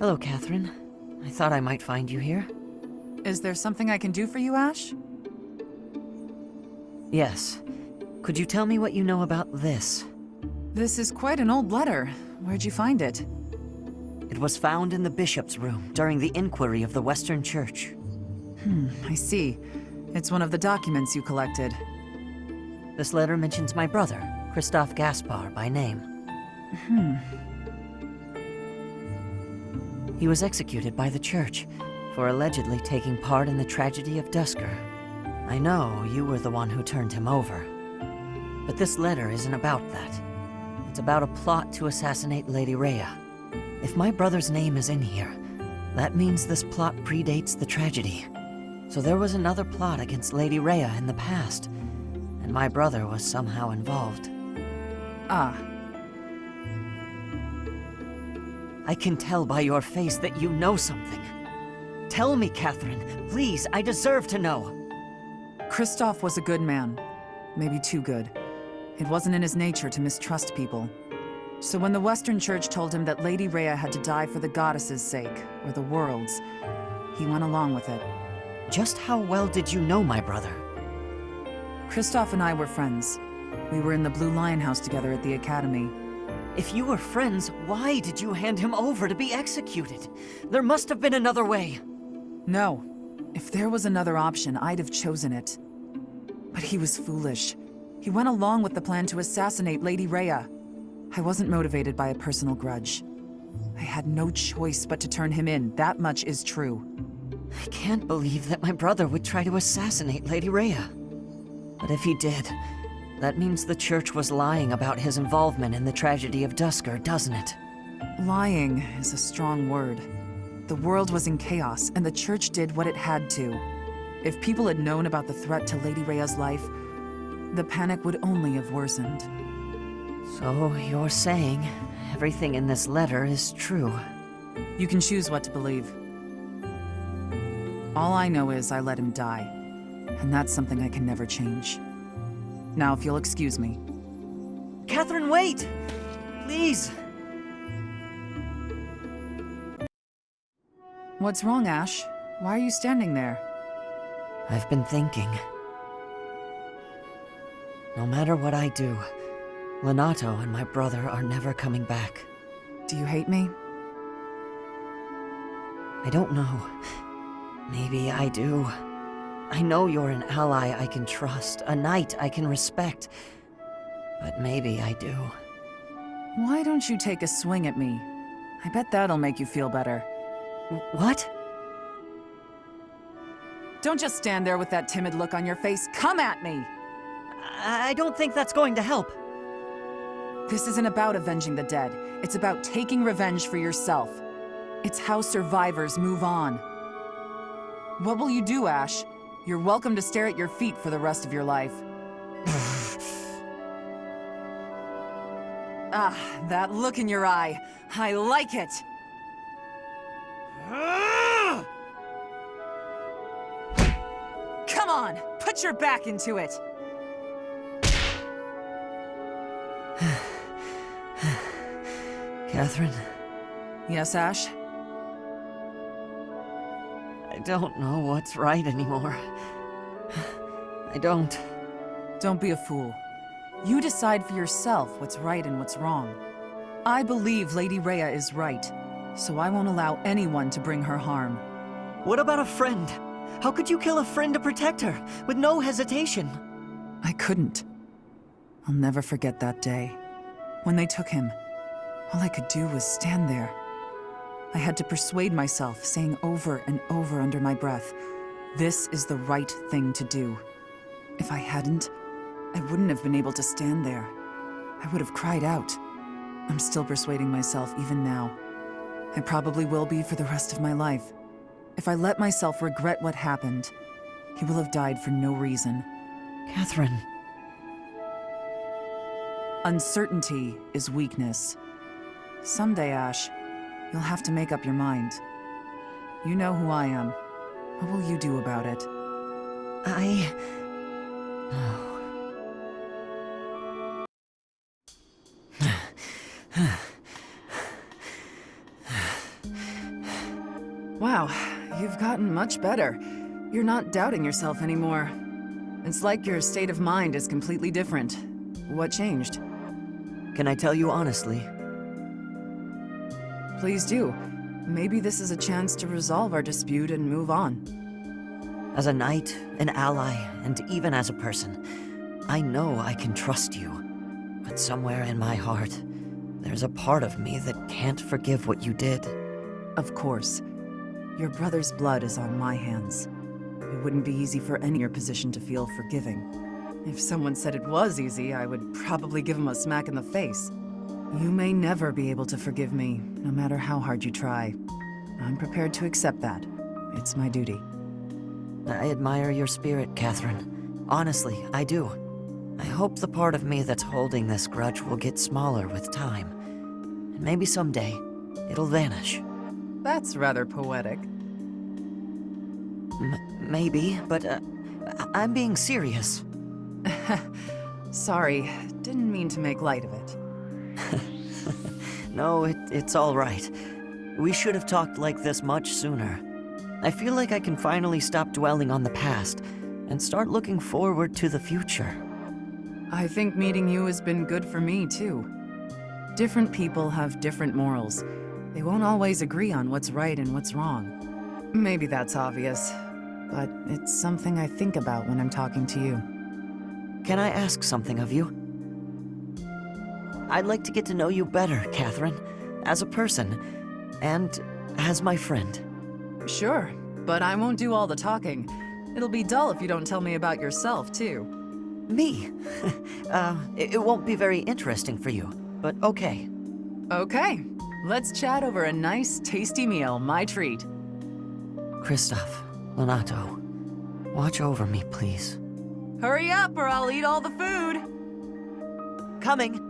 Hello, Catherine. I thought I might find you here. Is there something I can do for you, Ashe? Yes. Could you tell me what you know about this? This is quite an old letter. Where'd you find it? It was found in the bishop's room during the inquiry of the Western Church. I see. It's one of the documents you collected. This letter mentions my brother, Christophe Gaspar, by name. He was executed by the church for allegedly taking part in the tragedy of Dusker. I know you were the one who turned him over. But this letter isn't about that. It's about a plot to assassinate Lady Rhea. If my brother's name is in here, that means this plot predates the tragedy. So there was another plot against Lady Rhea in the past, and my brother was somehow involved. Ah. I can tell by your face that you know something. Tell me, Catherine. Please, I deserve to know. Christophe was a good man. Maybe too good. It wasn't in his nature to mistrust people. So when the Western Church told him that Lady Rhea had to die for the goddess's sake, or the world's, he went along with it. Just how well did you know my brother? Christophe and I were friends. We were in the Blue Lion House together at the academy. If you were friends, why did you hand him over to be executed? There must have been another way. No. If there was another option, I'd have chosen it. But he was foolish. He went along with the plan to assassinate Lady Rhea. I wasn't motivated by a personal grudge. I had no choice but to turn him in, that much is true. I can't believe that my brother would try to assassinate Lady Rhea. But if he did, that means the church was lying about his involvement in the tragedy of Dusker, doesn't it? Lying is a strong word. The world was in chaos, and the church did what it had to. If people had known about the threat to Lady Rhea's life, the panic would only have worsened. So you're saying everything in this letter is true? You can choose what to believe. All I know is I let him die, and that's something I can never change. Now, if you'll excuse me. Catherine, wait! Please! What's wrong, Ashe? Why are you standing there? I've been thinking. No matter what I do, Lenato and my brother are never coming back. Do you hate me? I don't know. Maybe I do. I know you're an ally I can trust, a knight I can respect. But maybe I do. Why don't you take a swing at me? I bet that'll make you feel better. What? Don't just stand there with that timid look on your face. Come at me! I don't think that's going to help. This isn't about avenging the dead. It's about taking revenge for yourself. It's how survivors move on. What will you do, Ashe? You're welcome to stare at your feet for the rest of your life. Ah, that look in your eye. I like it! Come on! Put your back into it! Catherine? Yes, Ashe? I don't know what's right anymore. I don't. Don't be a fool. You decide for yourself what's right and what's wrong. I believe Lady Rhea is right, so I won't allow anyone to bring her harm. What about a friend? How could you kill a friend to protect her, with no hesitation? I couldn't. I'll never forget that day. When they took him, all I could do was stand there. I had to persuade myself, saying over and over under my breath, this is the right thing to do. If I hadn't, I wouldn't have been able to stand there. I would have cried out. I'm still persuading myself even now. I probably will be for the rest of my life. If I let myself regret what happened, he will have died for no reason. Catherine. Uncertainty is weakness. Someday, Ashe, you'll have to make up your mind. You know who I am. What will you do about it? Oh. Wow, you've gotten much better. You're not doubting yourself anymore. It's like your state of mind is completely different. What changed? Can I tell you honestly? Please do. Maybe this is a chance to resolve our dispute and move on. As a knight, an ally, and even as a person, I know I can trust you. But somewhere in my heart, there's a part of me that can't forgive what you did. Of course. Your brother's blood is on my hands. It wouldn't be easy for any in your position to feel forgiving. If someone said it was easy, I would probably give him a smack in the face. You may never be able to forgive me, no matter how hard you try. I'm prepared to accept that. It's my duty. I admire your spirit, Catherine. Honestly, I do. I hope the part of me that's holding this grudge will get smaller with time. And maybe someday, it'll vanish. That's rather poetic. Maybe, but I'm being serious. Sorry, didn't mean to make light of it. No, it's all right. We should have talked like this much sooner. I feel like I can finally stop dwelling on the past and start looking forward to the future. I think meeting you has been good for me, too. Different people have different morals. They won't always agree on what's right and what's wrong. Maybe that's obvious, but it's something I think about when I'm talking to you. Can I ask something of you? I'd like to get to know you better, Catherine, as a person, and as my friend. Sure, but I won't do all the talking. It'll be dull if you don't tell me about yourself, too. Me? It won't be very interesting for you, but okay. Okay, let's chat over a nice, tasty meal, my treat. Kristoff, Lenato, watch over me, please. Hurry up or I'll eat all the food! Coming!